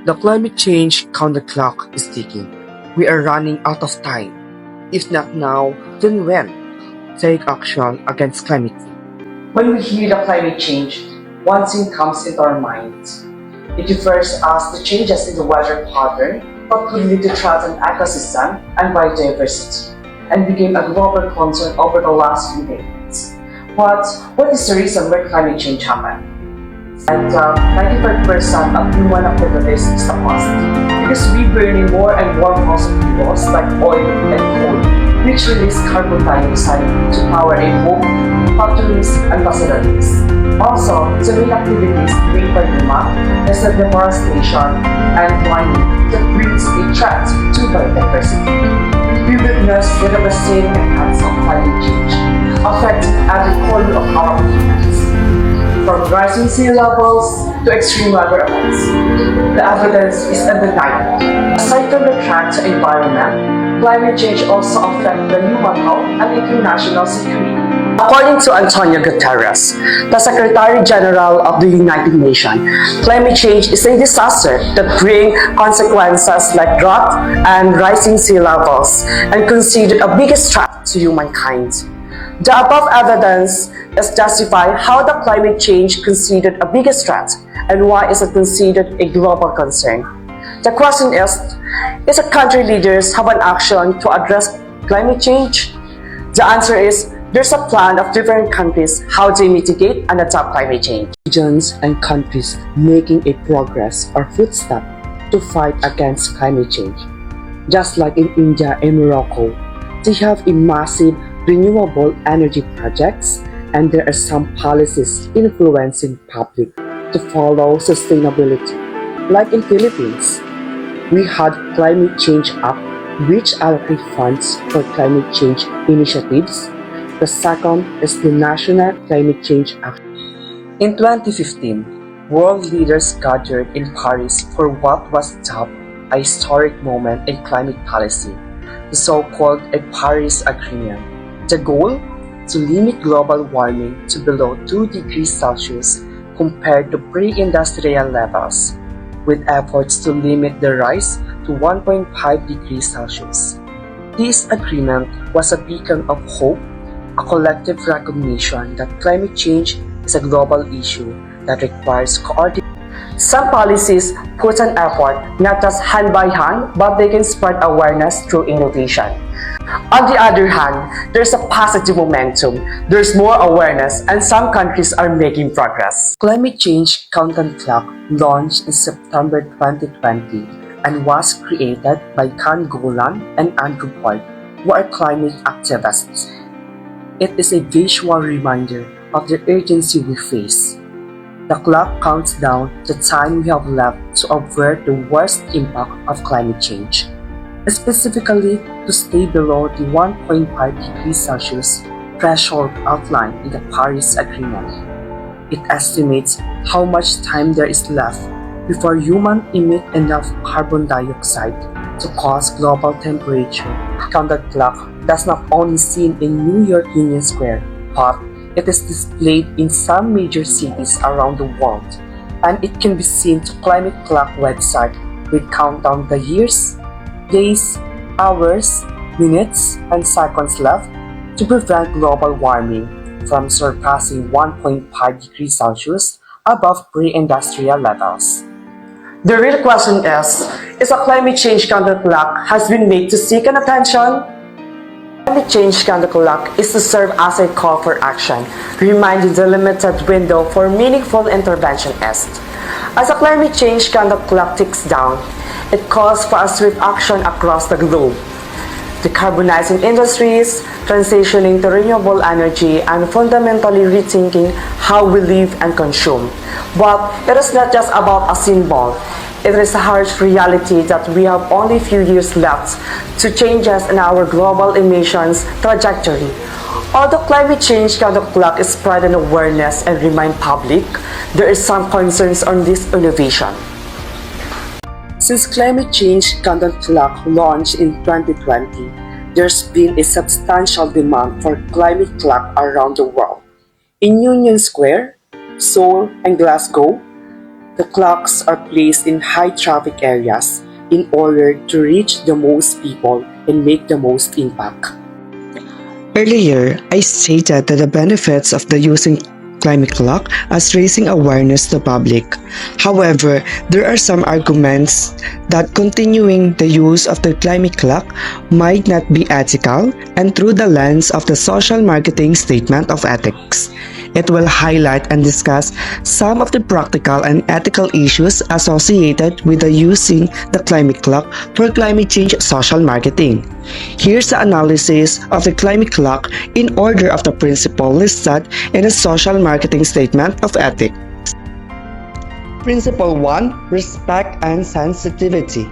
The climate change counter-clock is ticking. We are running out of time. If not now, then when? Take action against climate change. When we hear the climate change, one thing comes into our minds. It refers us to changes in the weather pattern that could lead to threatened ecosystem and biodiversity, and became a global concern over the last few decades. But what is the reason why climate change happened? And 95% of human activities is the cost, because we burn more and more fossil fuels like oil and coal, which release carbon dioxide to power a home, factories, and facilities. Also, the main activities made by human is the deforestation and mining that brings a threat to biodiversity. We witness the devastating impacts of climate change, affecting every corner of our planets, from rising sea levels to extreme weather events. The evidence is undeniable. Aside from the threat to the environment, climate change also affects the human health and international security. According to 𝐶𝐞𝐿 Guterres, the Secretary General of the United Nations, climate change is a disaster that brings consequences like drought and rising sea levels, and considered the biggest threat to humankind. The above evidence is justify how the climate change considered a biggest threat and why is it considered a global concern. The question is a country leaders have an action to address climate change? The answer is there's a plan of different countries how they mitigate and adapt climate change. Regions and countries making a progress or footstep to fight against climate change. Just like in India and Morocco, they have a massive renewable energy projects, and there are some policies influencing public to follow sustainability. Like in Philippines, we had Climate Change Act, which allocate funds for climate change initiatives. The second is the National Climate Change Act. In 2015, world leaders gathered in Paris for what was dubbed a historic moment in climate policy, the so-called Paris Agreement. The goal? To limit global warming to below 2 degrees Celsius compared to pre-industrial levels, with efforts to limit the rise to 1.5 degrees Celsius. This agreement was a beacon of hope, a collective recognition that climate change is a global issue that requires coordination. Some policies put an effort not just hand by hand, but they can spread awareness through innovation. On the other hand, there's a positive momentum, there's more awareness, and some countries are making progress. Climate Change Counter-Clock launched in September 2020 and was created by Can Golan and Andrew Boyd, who are climate activists. It is a visual reminder of the urgency we face. The clock counts down the time we have left to avert the worst impact of climate change, specifically to stay below the 1.5 degrees Celsius threshold outlined in the Paris Agreement. It estimates how much time there is left before humans emit enough carbon dioxide to cause global temperature. Counter-clock does not only seen in New York Union Square, but it is displayed in some major cities around the world, and it can be seen to Climate Clock website with countdown the years, days, hours, minutes, and seconds left to prevent global warming from surpassing 1.5 degrees Celsius above pre-industrial levels. The real question is a climate change counter-clock has been made to seek an attention? Climate change counter-clock is to serve as a call for action, reminding the limited window for meaningful intervention is. As a climate change counter-clock ticks down, it calls for a swift action across the globe. Decarbonizing industries, transitioning to renewable energy, and fundamentally rethinking how we live and consume. But it is not just about a symbol. It is a harsh reality that we have only a few years left to changes in our global emissions trajectory. Although climate change counter-clock is spread an awareness and remind public, there is some concerns on this innovation. Since Climate Change Counter-Clock launched in 2020, there's been a substantial demand for climate clock around the world. In Union Square, Seoul, and Glasgow, The clocks are placed in high traffic areas in order to reach the most people and make the most impact. Earlier, I stated that the benefits of the using climate clock as raising awareness to the public. However, there are some arguments that continuing the use of the climate clock might not be ethical, and through the lens of the social marketing statement of ethics, it will highlight and discuss some of the practical and ethical issues associated with the using the climate clock for climate change social marketing. Here's the analysis of the climate clock in order of the principle listed in a social marketing statement of ethics. Principle 1. Respect and sensitivity.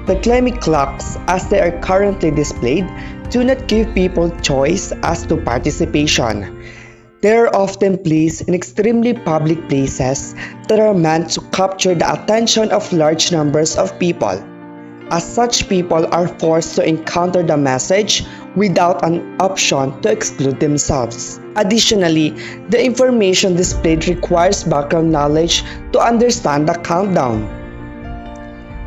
The climate clocks, as they are currently displayed, do not give people choice as to participation. They are often placed in extremely public places that are meant to capture the attention of large numbers of people. As such, people are forced to encounter the message without an option to exclude themselves. Additionally, the information displayed requires background knowledge to understand the countdown.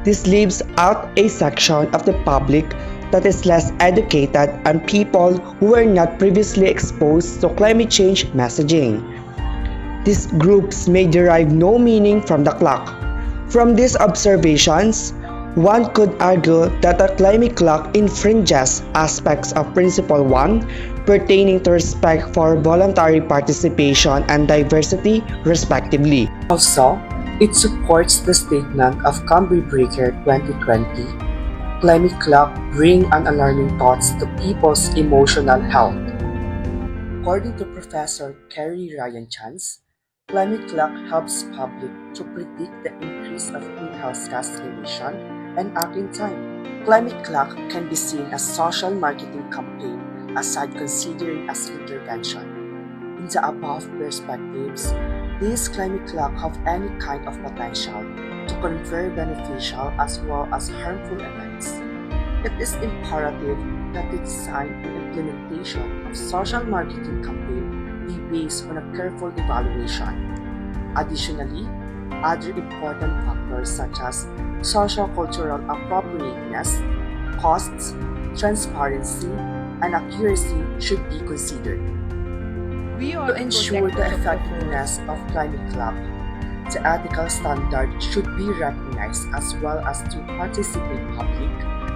This leaves out a section of the public that is less educated and people who were not previously exposed to climate change messaging. These groups may derive no meaning from the clock. From these observations, one could argue that the climate clock infringes aspects of Principle 1 pertaining to respect for voluntary participation and diversity, respectively. Also, it supports the statement of Cambridge Breaker 2020. Climate clock bring an alarming thoughts to people's emotional health. According to Professor Kerry Ryan Chance, climate clock helps public to predict the increase of greenhouse gas emission and act in time. Climate clock can be seen as social marketing campaign aside considering as intervention. In the above perspectives, these climate clock have any kind of potential to confer beneficial as well as harmful events. It is imperative that the design and implementation of social marketing campaign be based on a careful evaluation. Additionally, other important factors such as social-cultural appropriateness, costs, transparency, and accuracy should be considered. To ensure the effectiveness of climate clock, the ethical standard should be recognized as well as to participate public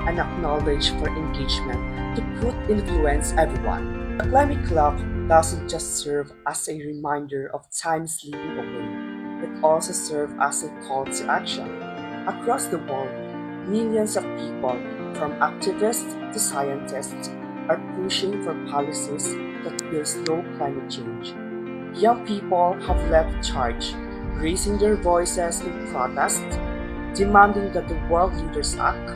and acknowledge for engagement to put influence everyone. The climate clock doesn't just serve as a reminder of time slipping away, it also serves as a call to action. Across the world, millions of people, from activists to scientists, are pushing for policies that will slow climate change. Young people have led the charge, raising their voices in protest, demanding that the world leaders act,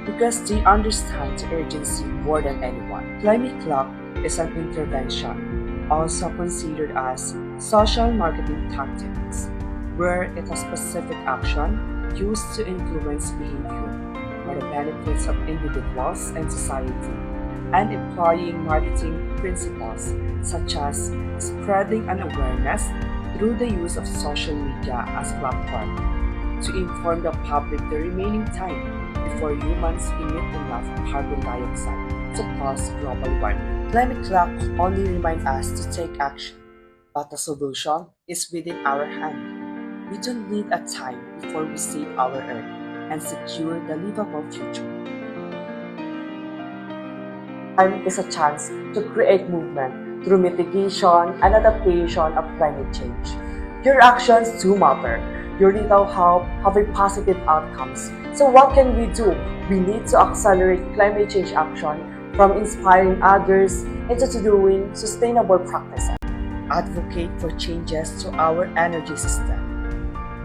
because they understand the urgency more than anyone. Climate clock is an intervention, also considered as social marketing tactics, where it has specific action used to influence behavior for the benefits of individuals and society, and employing marketing principles such as spreading an awareness through the use of social media as platform to inform the public the remaining time before humans emit enough carbon dioxide to cause global warming. Climate clock only reminds us to take action, but the solution is within our hand. We don't need a time before we save our Earth and secure the livable future. Time is a chance to create movement through mitigation and adaptation of climate change. Your actions do matter. Your little help have a positive outcomes. So what can we do? We need to accelerate climate change action from inspiring others into doing sustainable practices. Advocate for changes to our energy system.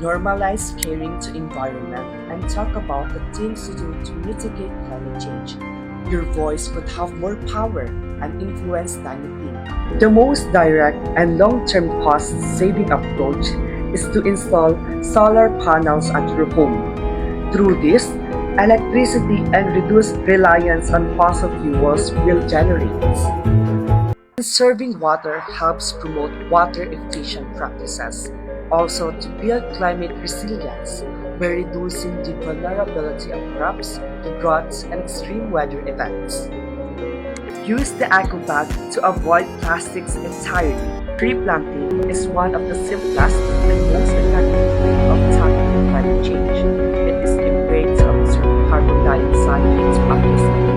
Normalize caring to environment and talk about the things to do to mitigate climate change. Your voice could have more power and influence than you think. The most direct and long-term cost-saving approach is to install solar panels at your home. Through this, electricity and reduced reliance on fossil fuels will generate. Conserving water helps promote water-efficient practices. Also, to build climate resilience by reducing the vulnerability of crops to droughts and extreme weather events. Use the eco bag to avoid plastics entirely. Tree planting is one of the simplest and most effective ways of tackling climate change. It is a way to absorb carbon dioxide into atmosphere.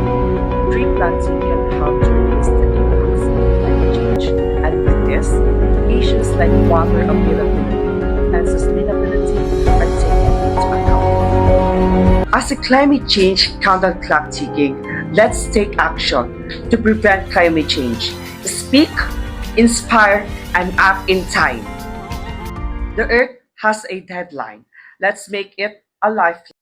Tree planting can help to reduce the impacts of climate change, and with this, issues like water availability and sustainability are taken into account. As a climate change counter-clock ticking, let's take action to prevent climate change. Speak, inspire, and act in time. The Earth has a deadline. Let's make it a lifeline.